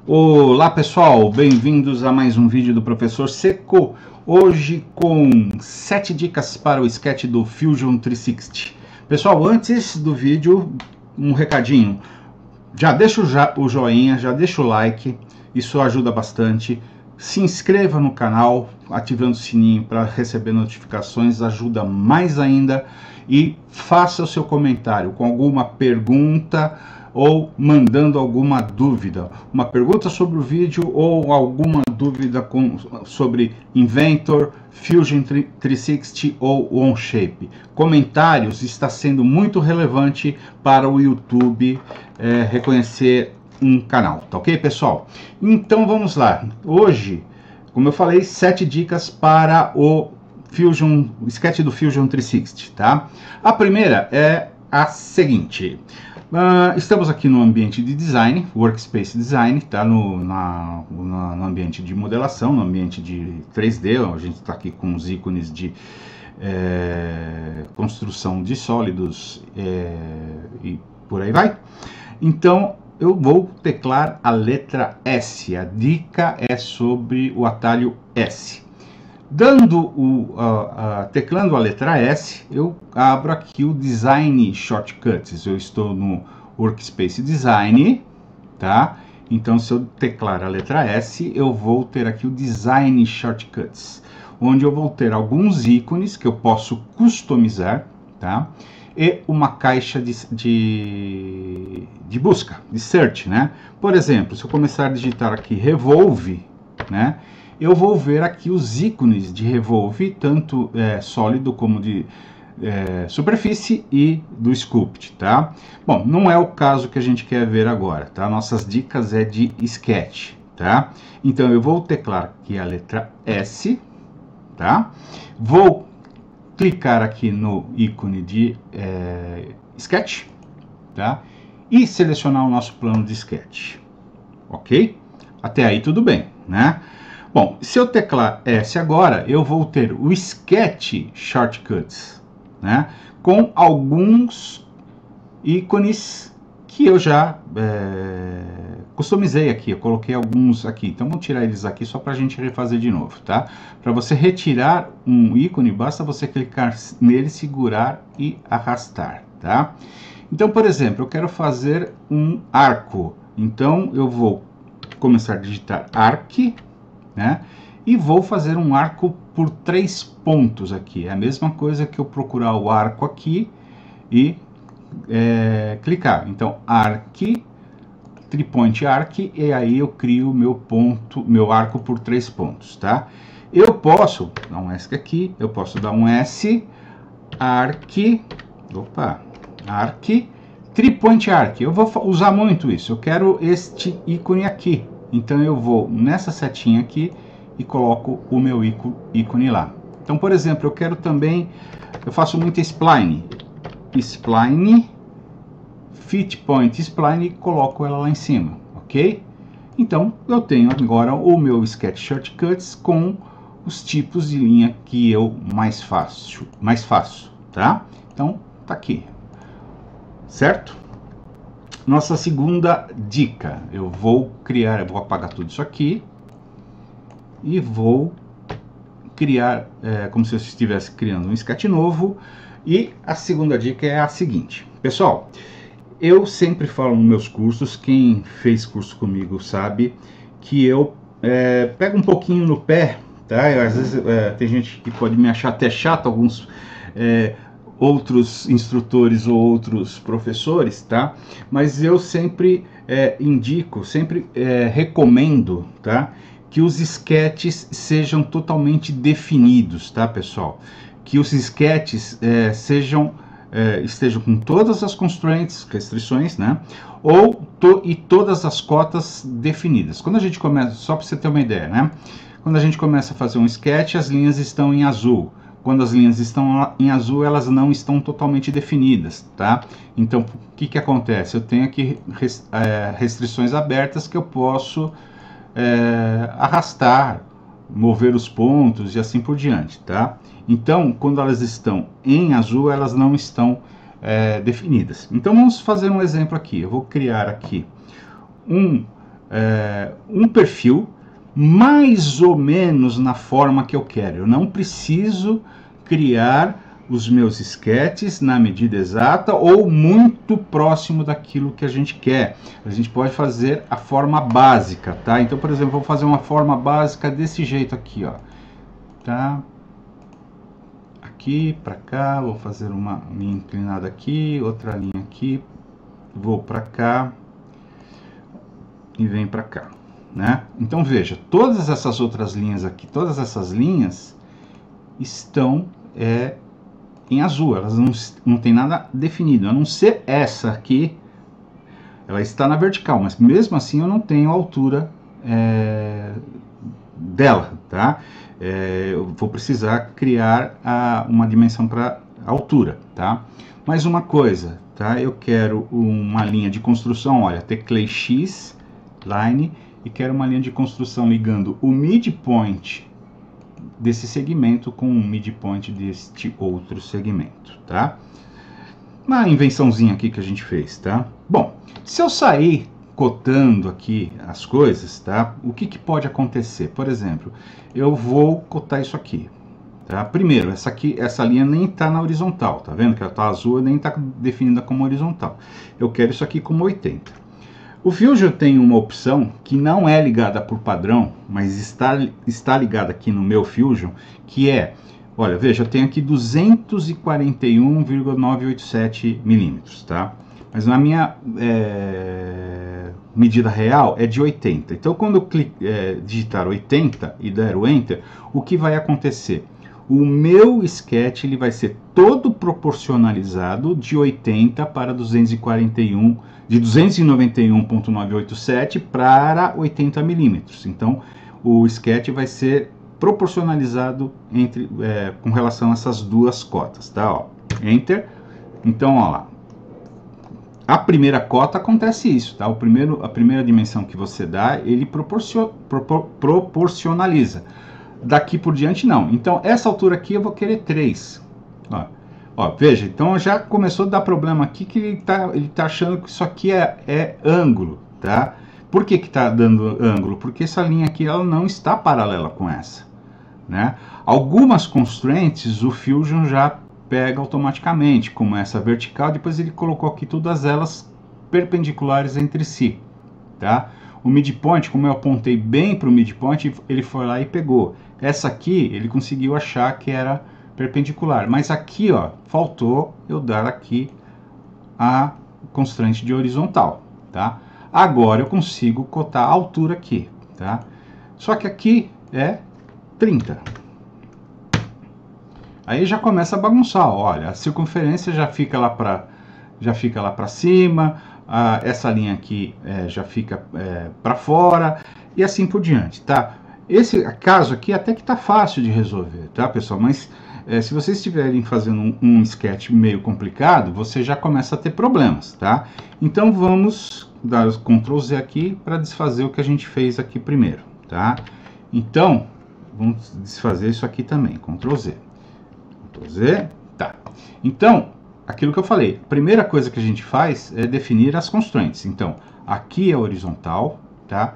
Olá pessoal, bem-vindos a mais um vídeo do Professor Seco. Hoje com 7 dicas para o sketch do Fusion 360. Pessoal, antes do vídeo, um recadinho. Já deixa o joinha, já deixa o like, isso ajuda bastante. Se inscreva no canal, ativando o sininho para receber notificações, ajuda mais ainda. E faça o seu comentário com alguma pergunta ou mandando alguma dúvida, uma pergunta sobre o vídeo ou alguma dúvida sobre Inventor, Fusion 360 ou Onshape. Comentários está sendo muito relevante para o YouTube reconhecer um canal, tá ok, pessoal? Então vamos lá. Hoje, como eu falei, 7 dicas para o sketch do Fusion 360, tá? A primeira é a seguinte. Estamos aqui no ambiente de design, Workspace Design, tá? No ambiente de modelação, no ambiente de 3D, a gente está aqui com os ícones de construção de sólidos e por aí vai. Então, eu vou teclar a letra S, a dica é sobre o atalho S. Teclando a letra S, eu abro aqui o Design Shortcuts. Eu estou no Workspace Design, tá? Então, se eu teclar a letra S, eu vou ter aqui o Design Shortcuts, onde eu vou ter alguns ícones que eu posso customizar, tá? E uma caixa de busca, de search, né? Por exemplo, se eu começar a digitar aqui Revolve, né? Eu vou ver aqui os ícones de Revolve, tanto sólido como de superfície e do Sculpt, tá? Bom, não é o caso que a gente quer ver agora, tá? Nossas dicas é de Sketch, tá? Então, eu vou teclar aqui a letra S, tá? Vou clicar aqui no ícone de Sketch, tá? E selecionar o nosso plano de Sketch, ok? Até aí tudo bem, né? Bom, se eu teclar S agora, eu vou ter o Sketch Shortcuts, né? Com alguns ícones que eu já customizei aqui. Eu coloquei alguns aqui. Então, vou tirar eles aqui só para a gente refazer de novo, tá? Para você retirar um ícone, basta você clicar nele, segurar e arrastar, tá? Então, por exemplo, eu quero fazer um arco. Então, eu vou começar a digitar arc, né? E vou fazer um arco por 3 pontos aqui. É a mesma coisa que eu procurar o arco aqui e clicar. Então, arc, 3-point arc, e aí eu crio meu arco por 3 pontos, tá? Eu posso dar um S aqui, eu posso dar um S, arc, arc, 3-point arc. Eu vou usar muito isso. Eu quero este ícone aqui. Então, eu vou nessa setinha aqui e coloco o meu ícone lá. Então, por exemplo, eu quero também, eu faço muito spline, fit point spline, e coloco ela lá em cima, ok? Então, eu tenho agora o meu Sketch Shortcuts com os tipos de linha que eu mais faço, tá? Então, tá aqui, certo? Nossa segunda dica, eu vou apagar tudo isso aqui e vou criar, como se eu estivesse criando um sketch novo. E a segunda dica é a seguinte, pessoal, eu sempre falo nos meus cursos, quem fez curso comigo sabe que eu pego um pouquinho no pé, tá? Às vezes tem gente que pode me achar até chato, alguns outros instrutores ou outros professores, tá? Mas eu sempre indico, sempre recomendo, tá? Que os sketches sejam totalmente definidos, tá, pessoal? Que os sketches estejam com todas as restrições, né? E todas as cotas definidas. Quando a gente começa, só para você ter uma ideia, né? Quando a gente começa a fazer um sketch, as linhas estão em azul. Quando as linhas estão em azul, elas não estão totalmente definidas, tá? Então, o que acontece? Eu tenho aqui restrições abertas que eu posso arrastar, mover os pontos e assim por diante, tá? Então, quando elas estão em azul, elas não estão definidas. Então, vamos fazer um exemplo aqui. Eu vou criar aqui um um perfil mais ou menos na forma que eu quero. Eu não preciso criar os meus sketches na medida exata ou muito próximo daquilo que a gente quer. A gente pode fazer a forma básica, tá? Então, por exemplo, vou fazer uma forma básica desse jeito aqui, ó, tá? Aqui para cá, vou fazer uma linha inclinada aqui, outra linha aqui, vou para cá e vem para cá, né? Então veja, todas essas outras linhas aqui, todas essas linhas estão em azul, elas não tem nada definido, a não ser essa aqui, ela está na vertical, mas mesmo assim eu não tenho a altura dela, tá? Eu vou precisar criar uma dimensão para altura, tá? Mais uma coisa, tá? Eu quero uma linha de construção, olha, teclei X, line, e quero uma linha de construção ligando o midpoint desse segmento com o midpoint deste outro segmento, tá? Uma invençãozinha aqui que a gente fez, tá? Bom, se eu sair cotando aqui as coisas, tá? O que pode acontecer? Por exemplo, eu vou cotar isso aqui, tá? Primeiro, essa linha nem está na horizontal, tá vendo que ela está azul e nem está definida como horizontal. Eu quero isso aqui como 80. O Fusion tem uma opção que não é ligada por padrão, mas está ligada aqui no meu Fusion, que é, olha, veja, eu tenho aqui 241,987 milímetros, tá? Mas na minha medida real é de 80. Então, quando eu digitar 80 e der o Enter, o que vai acontecer? O meu sketch ele vai ser todo proporcionalizado de 80 para 241, de 291.987 para 80 milímetros. Então, o sketch vai ser proporcionalizado com relação a essas duas cotas, tá? Ó, Enter. Então, ó lá. A primeira cota acontece isso, tá? A primeira dimensão que você dá, ele proporcionaliza. Daqui por diante, não. Então, essa altura aqui eu vou querer 3. Ó, veja, então já começou a dar problema aqui que ele tá achando que isso aqui é ângulo, tá? Por que está dando ângulo? Porque essa linha aqui ela não está paralela com essa, né? Algumas constraints o Fusion já pega automaticamente, como essa vertical, depois ele colocou aqui todas elas perpendiculares entre si, tá? O midpoint, como eu apontei bem para o midpoint, ele foi lá e pegou. Essa aqui, ele conseguiu achar que era perpendicular, mas aqui, ó, faltou eu dar aqui a constraint de horizontal, tá? Agora eu consigo cotar a altura aqui, tá? Só que aqui é 30. Aí já começa a bagunçar, olha, a circunferência já fica lá para cima, essa linha aqui já fica para fora e assim por diante, tá? Esse caso aqui até que tá fácil de resolver, tá, pessoal? Mas se vocês estiverem fazendo um sketch meio complicado, você já começa a ter problemas, tá? Então vamos dar Ctrl Z aqui para desfazer o que a gente fez aqui primeiro, tá? Então vamos desfazer isso aqui também, Ctrl Z. Ctrl Z, tá. Então, aquilo que eu falei, a primeira coisa que a gente faz é definir as constraints. Então, aqui é horizontal, tá?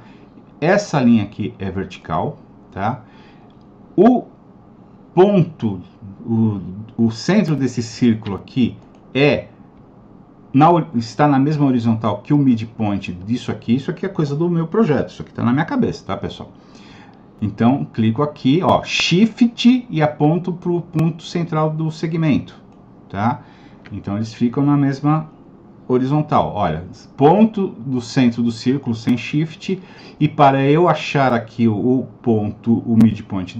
Essa linha aqui é vertical, tá? O ponto, o centro desse círculo aqui está na mesma horizontal que o midpoint disso aqui. Isso aqui é coisa do meu projeto, isso aqui está na minha cabeça, tá, pessoal? Então, clico aqui, ó, Shift e aponto para o ponto central do segmento, tá? Então, eles ficam na mesma horizontal. Olha, ponto do centro do círculo sem Shift, e para eu achar aqui o ponto, o midpoint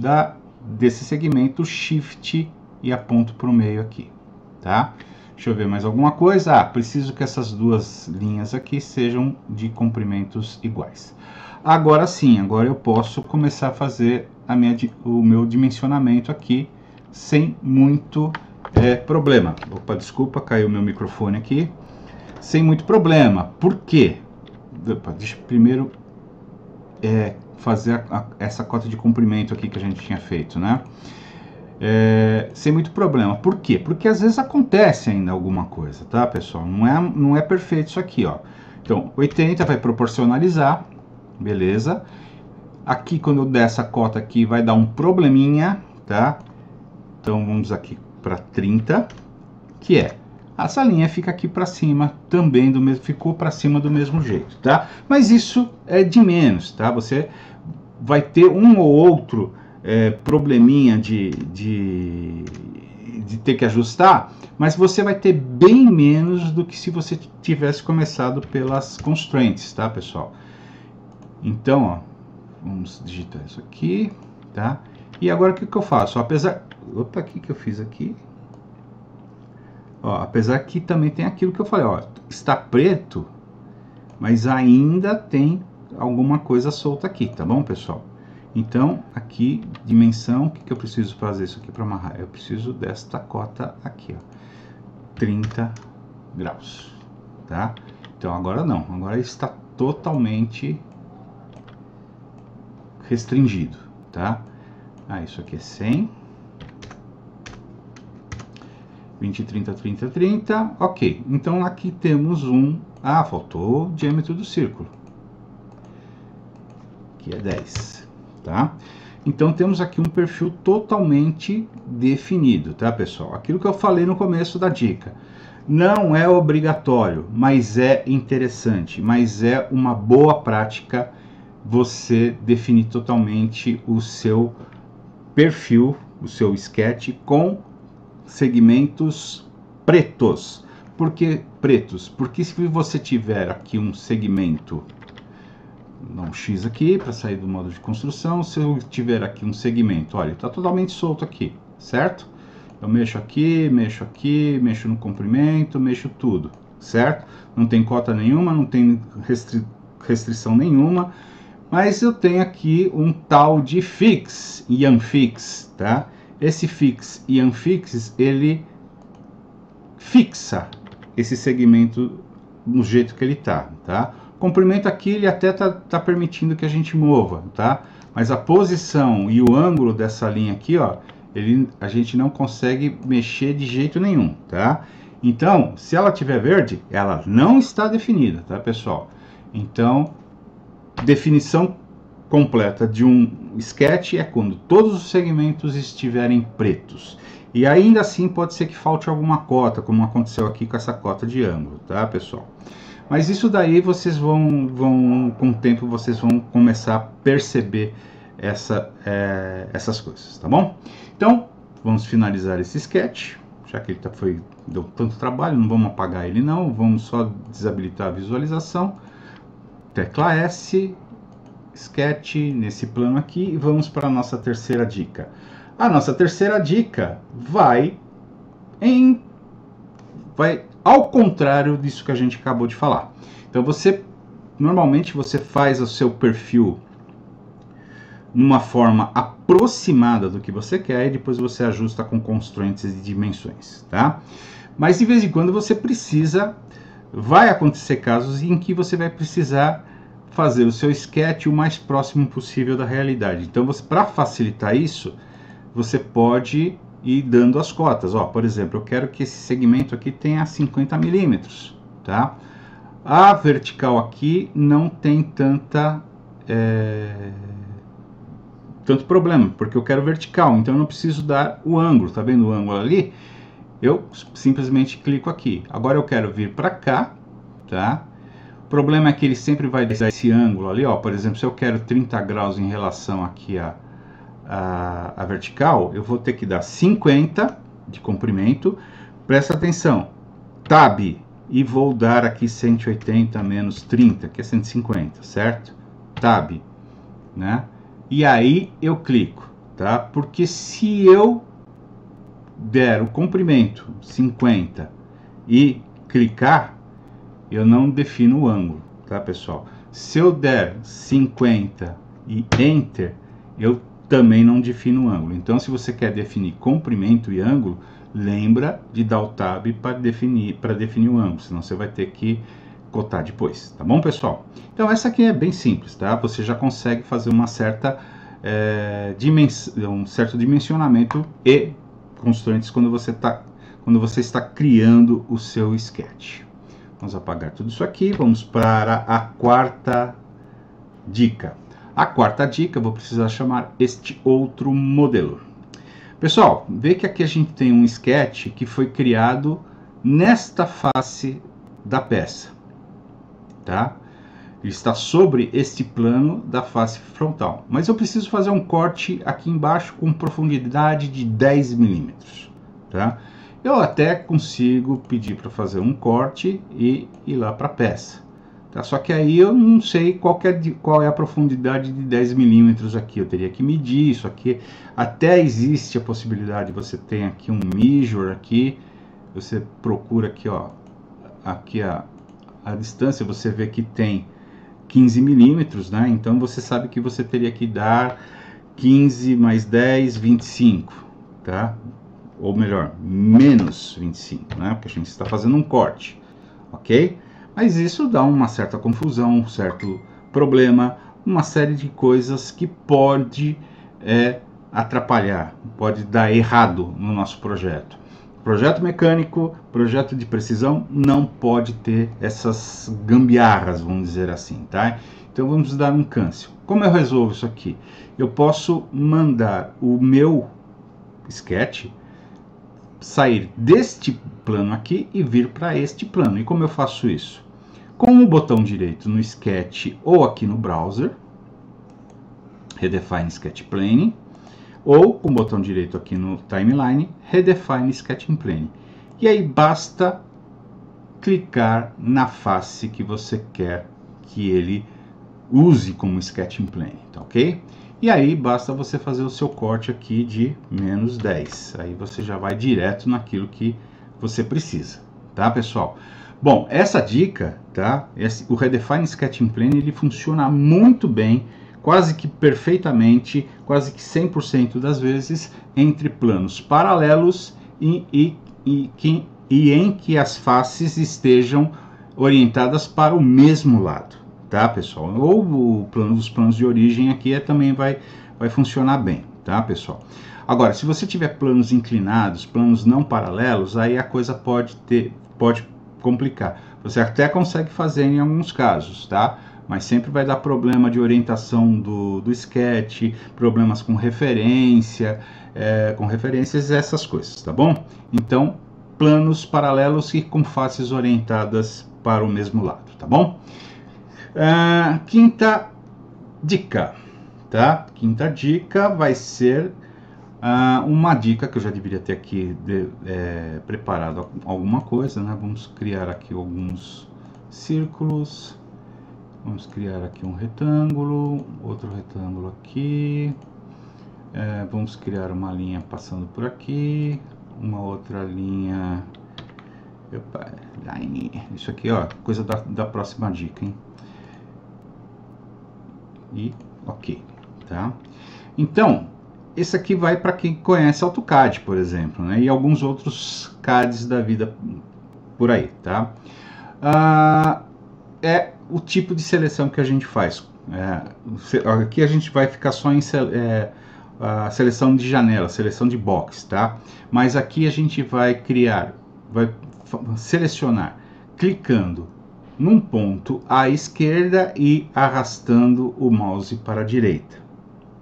desse segmento, Shift e aponto para o meio aqui, tá? Deixa eu ver mais alguma coisa. Preciso que essas duas linhas aqui sejam de comprimentos iguais. Agora sim, agora eu posso começar a fazer o meu dimensionamento aqui sem muito problema. Opa, desculpa, caiu meu microfone aqui. Sem muito problema. Por quê? Opa, deixa eu primeiro fazer essa cota de comprimento aqui que a gente tinha feito, né? Sem muito problema. Por quê? Porque às vezes acontece ainda alguma coisa, tá, pessoal? Não é perfeito isso aqui, ó. Então, 80 vai proporcionalizar, beleza? Aqui, quando eu der essa cota aqui, vai dar um probleminha, tá? Então, vamos aqui para 30, que é, essa linha fica aqui para cima também, ficou para cima do mesmo jeito, tá? Mas isso é de menos, tá? Você vai ter um ou outro probleminha de ter que ajustar, mas você vai ter bem menos do que se você tivesse começado pelas constraints, tá, pessoal? Então, ó, vamos digitar isso aqui, tá? E agora o que eu faço? Apesar... Opa, o que eu fiz aqui? Ó, apesar que também tem aquilo que eu falei, ó, está preto, mas ainda tem alguma coisa solta aqui, tá bom, pessoal? Então, aqui, dimensão, o que eu preciso fazer isso aqui para amarrar? Eu preciso desta cota aqui, ó, 30 graus, tá? Então, agora não, agora está totalmente restringido, tá? Isso aqui é 100, 20, 30, 30, 30, ok. Então, aqui temos faltou o diâmetro do círculo, que é 10, tá? Então, temos aqui um perfil totalmente definido, tá, pessoal? Aquilo que eu falei no começo da dica. Não é obrigatório, mas é interessante, mas é uma boa prática você definir totalmente o seu perfil, o seu sketch com segmentos pretos. Por que pretos? Porque se você tiver aqui um segmento, dá um X aqui para sair do modo de construção, se eu tiver aqui um segmento, olha, está totalmente solto aqui, certo? Eu mexo aqui, mexo no comprimento, mexo tudo, certo? Não tem cota nenhuma, não tem restrição nenhuma, mas eu tenho aqui um tal de fix e unfix, tá? Esse fix e unfix, ele fixa esse segmento no jeito que ele tá? O comprimento aqui, ele até tá permitindo que a gente mova, tá? Mas a posição e o ângulo dessa linha aqui, ó, a gente não consegue mexer de jeito nenhum, tá? Então, se ela tiver verde, ela não está definida, tá, pessoal? Então, definição completa de um sketch é quando todos os segmentos estiverem pretos. E ainda assim pode ser que falte alguma cota, como aconteceu aqui com essa cota de ângulo, tá, pessoal? Mas isso daí vocês vão com o tempo, vocês vão começar a perceber essas coisas, tá bom? Então, vamos finalizar esse sketch, já que ele deu tanto trabalho, não vamos apagar ele não, vamos só desabilitar a visualização, tecla S, sketch nesse plano aqui, e vamos para a nossa terceira dica. A nossa terceira dica vai ao contrário disso que a gente acabou de falar. Então, normalmente você faz o seu perfil numa forma aproximada do que você quer e depois você ajusta com constraints e dimensões, tá? Mas de vez em quando você vai acontecer casos em que você vai precisar fazer o seu sketch o mais próximo possível da realidade. Então, para facilitar isso, você pode ir dando as cotas. Ó, por exemplo, eu quero que esse segmento aqui tenha 50 milímetros, tá? A vertical aqui não tem tanto problema, porque eu quero vertical, então eu não preciso dar o ângulo, tá vendo o ângulo ali? Eu simplesmente clico aqui. Agora eu quero vir para cá, tá? O problema é que ele sempre vai dar esse ângulo ali, ó. Por exemplo, se eu quero 30 graus em relação aqui a vertical, eu vou ter que dar 50 de comprimento. Presta atenção, Tab, e vou dar aqui 180 menos 30, que é 150, certo? Tab, né? E aí eu clico, tá? Porque se eu der o comprimento 50 e clicar, eu não defino o ângulo, tá, pessoal? Se eu der 50 e Enter, eu também não defino o ângulo. Então, se você quer definir comprimento e ângulo, lembra de dar o Tab para definir o ângulo, senão você vai ter que cotar depois, tá bom, pessoal? Então, essa aqui é bem simples, tá? Você já consegue fazer um certo dimensionamento e constraints quando você está criando o seu sketch. Vamos apagar tudo isso aqui, vamos para a quarta dica. A quarta dica, eu vou precisar chamar este outro modelo. Pessoal, vê que aqui a gente tem um sketch que foi criado nesta face da peça, tá? Ele está sobre este plano da face frontal. Mas eu preciso fazer um corte aqui embaixo com profundidade de 10 milímetros, tá? Eu até consigo pedir para fazer um corte e ir lá para a peça. Tá? Só que aí eu não sei qual é a profundidade de 10 milímetros aqui. Eu teria que medir isso aqui. Até existe a possibilidade, você tem aqui um measure aqui. Você procura aqui, ó, aqui a distância, você vê que tem 15 milímetros, né? Então você sabe que você teria que dar 15 mais 10, 25, tá? Ou melhor, menos 25, né? Porque a gente está fazendo um corte, ok? Mas isso dá uma certa confusão, um certo problema, uma série de coisas que pode atrapalhar, pode dar errado no nosso projeto. Projeto mecânico, projeto de precisão, não pode ter essas gambiarras, vamos dizer assim, tá? Então vamos dar um câncer. Como eu resolvo isso aqui? Eu posso mandar o meu sketch sair deste plano aqui e vir para este plano. E como eu faço isso? Com o botão direito no Sketch ou aqui no browser, Redefine Sketch Plane, ou com o botão direito aqui no Timeline, Redefine Sketching Plane. E aí basta clicar na face que você quer que ele use como Sketching Plane, tá ok? E aí basta você fazer o seu corte aqui de menos 10. Aí você já vai direto naquilo que você precisa, tá, pessoal? Bom, essa dica, tá? O Redefine Sketching Plane, ele funciona muito bem, quase que perfeitamente, quase que 100% das vezes, entre planos paralelos e em que as faces estejam orientadas para o mesmo lado. Tá, pessoal? Ou os planos de origem aqui também vai funcionar bem, tá, pessoal? Agora, se você tiver planos inclinados, planos não paralelos, aí a coisa pode complicar. Você até consegue fazer em alguns casos, tá? Mas sempre vai dar problema de orientação do sketch, problemas com referências, essas coisas, tá bom? Então, planos paralelos e com faces orientadas para o mesmo lado, tá bom? Quinta dica, tá? Quinta dica vai ser uma dica que eu já deveria ter aqui preparado alguma coisa, né? Vamos criar aqui alguns círculos, vamos criar aqui um retângulo, outro retângulo aqui, vamos criar uma linha passando por aqui, uma outra linha, isso aqui, ó, coisa da próxima dica, hein? E ok, tá? Então, esse aqui vai para quem conhece AutoCAD, por exemplo, né? E alguns outros CADs da vida por aí, tá? É o tipo de seleção que a gente faz. Aqui a gente vai ficar só em seleção de janela, seleção de box, tá? Mas aqui a gente vai selecionar, clicando num ponto à esquerda e arrastando o mouse para a direita,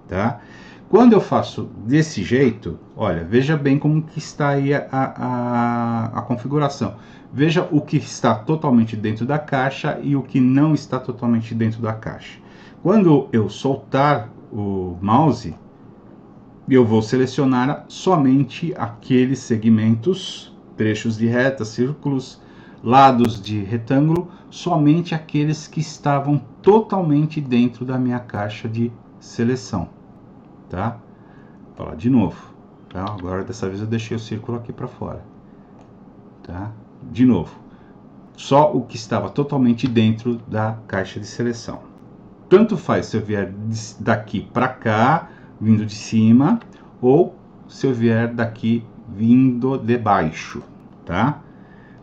tá? Quando eu faço desse jeito, olha, veja bem como que está aí a configuração. Veja o que está totalmente dentro da caixa e o que não está totalmente dentro da caixa. Quando eu soltar o mouse, eu vou selecionar somente aqueles segmentos, trechos de reta, círculos, lados de retângulo, somente aqueles que estavam totalmente dentro da minha caixa de seleção, tá? Vou falar de novo, tá? Agora dessa vez eu deixei o círculo aqui para fora, tá? De novo, só o que estava totalmente dentro da caixa de seleção. Tanto faz se eu vier daqui para cá, vindo de cima, ou se eu vier daqui vindo de baixo, tá?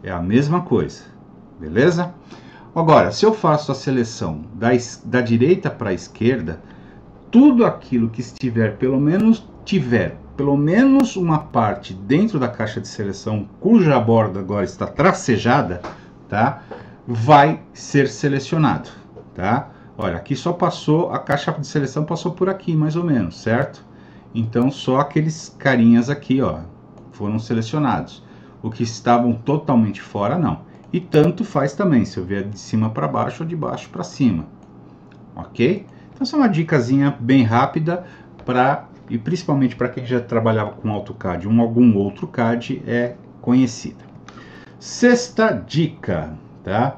É a mesma coisa, beleza? Agora, se eu faço a seleção da direita para a esquerda, tudo aquilo que pelo menos uma parte dentro da caixa de seleção, cuja borda agora está tracejada, tá? Vai ser selecionado, tá? Olha, aqui só passou, a caixa de seleção passou por aqui, mais ou menos, certo? Então, só aqueles carinhas aqui, ó, foram selecionados. O que estavam totalmente fora, não. E tanto faz também, se eu vier de cima para baixo ou de baixo para cima. Ok? Então, essa é uma dicasinha bem rápida e principalmente para quem já trabalhava com AutoCAD ou algum outro CAD, é conhecida. Sexta dica, tá?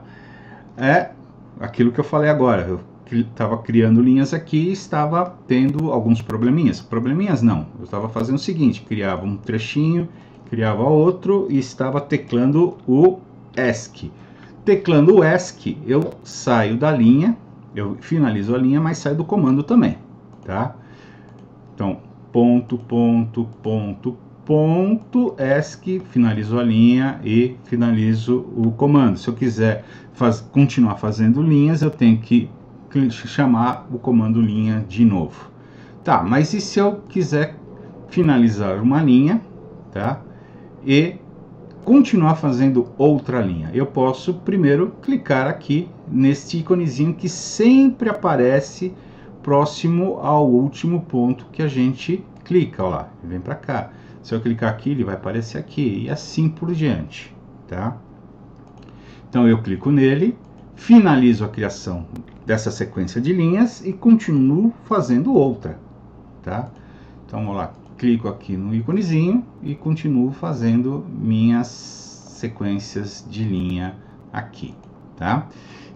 É aquilo que eu falei agora. Eu estava criando linhas aqui e estava tendo alguns probleminhas. Probleminhas não. Eu estava fazendo o seguinte, criava um trechinho, criava outro e estava teclando o ESC. Teclando o ESC, eu saio da linha, eu finalizo a linha, mas saio do comando também, tá? Então, ponto, ponto, ponto, ponto, ESC, finalizo a linha e finalizo o comando. Se eu quiser continuar fazendo linhas, eu tenho que chamar o comando linha de novo. Tá, mas e se eu quiser finalizar uma linha, tá? E continuar fazendo outra linha? Eu posso primeiro clicar aqui neste íconezinho que sempre aparece próximo ao último ponto que a gente clica, ó lá, vem para cá. Se eu clicar aqui, ele vai aparecer aqui e assim por diante, tá? Então eu clico nele, finalizo a criação dessa sequência de linhas e continuo fazendo outra, tá? Então vamos lá, clico aqui no íconezinho e continuo fazendo minhas sequências de linha aqui, tá?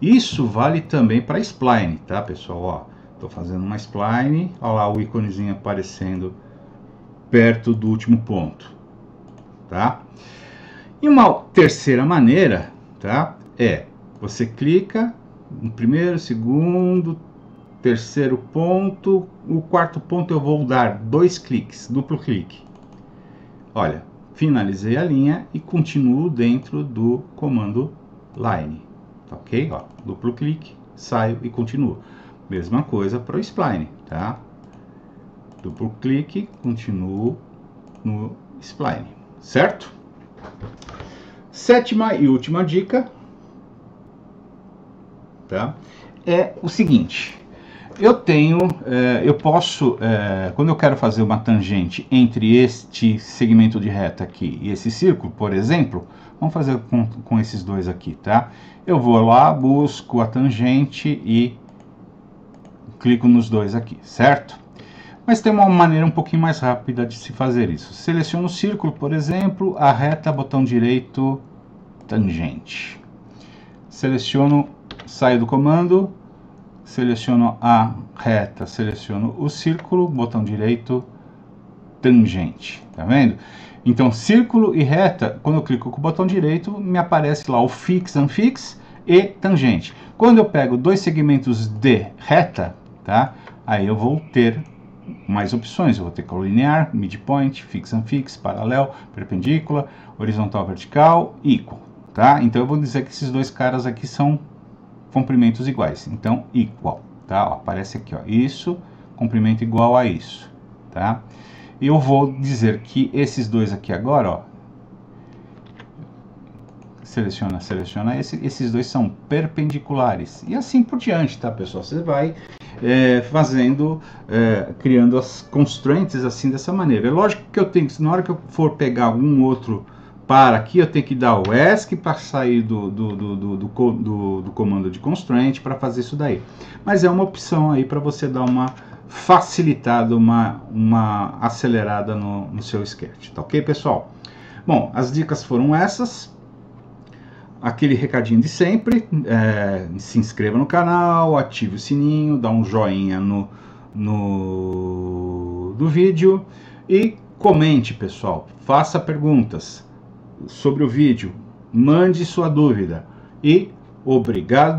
Isso vale também para spline, tá, pessoal? Ó, tô fazendo uma spline, olha lá o íconezinho aparecendo perto do último ponto, tá? E uma terceira maneira, tá, é você clica no primeiro, segundo, terceiro ponto, o quarto ponto eu vou dar 2 cliques, duplo clique. Olha, finalizei a linha e continuo dentro do comando line, tá, ok? Ó, duplo clique, saio e continuo. Mesma coisa para o spline, tá? Duplo clique, continuo no spline, certo? Sétima e última dica, tá? É o seguinte, eu posso, quando eu quero fazer uma tangente entre este segmento de reta aqui e esse círculo, por exemplo, vamos fazer com esses dois aqui, tá? Eu vou lá, busco a tangente e clico nos dois aqui, certo? Mas tem uma maneira um pouquinho mais rápida de se fazer isso. Seleciono o círculo, por exemplo, a reta, botão direito, tangente. Seleciono, saio do comando, seleciono a reta, seleciono o círculo, botão direito, tangente. Tá vendo? Então, círculo e reta, quando eu clico com o botão direito, me aparece lá o fix, unfix e tangente. Quando eu pego dois segmentos de reta, tá? Aí eu vou ter mais opções, eu vou ter colinear, midpoint, fix, unfix, paralelo, perpendicular, horizontal, vertical, equal, tá? Então eu vou dizer que esses dois caras aqui são comprimentos iguais, então equal, tá? Ó, aparece aqui, ó, isso, comprimento igual a isso, tá? E eu vou dizer que esses dois aqui agora, ó, seleciona esses dois são perpendiculares, e assim por diante, tá, pessoal? Você vai criando as constraints assim dessa maneira. É lógico que eu tenho, na hora que eu for pegar algum outro para aqui, eu tenho que dar o ESC para sair do comando de constraint para fazer isso daí. Mas é uma opção aí para você dar uma facilitada, uma acelerada no seu sketch, tá ok, pessoal? Bom, as dicas foram essas. Aquele recadinho de sempre, se inscreva no canal, ative o sininho, dá um joinha no vídeo e comente, pessoal, faça perguntas sobre o vídeo, mande sua dúvida e obrigado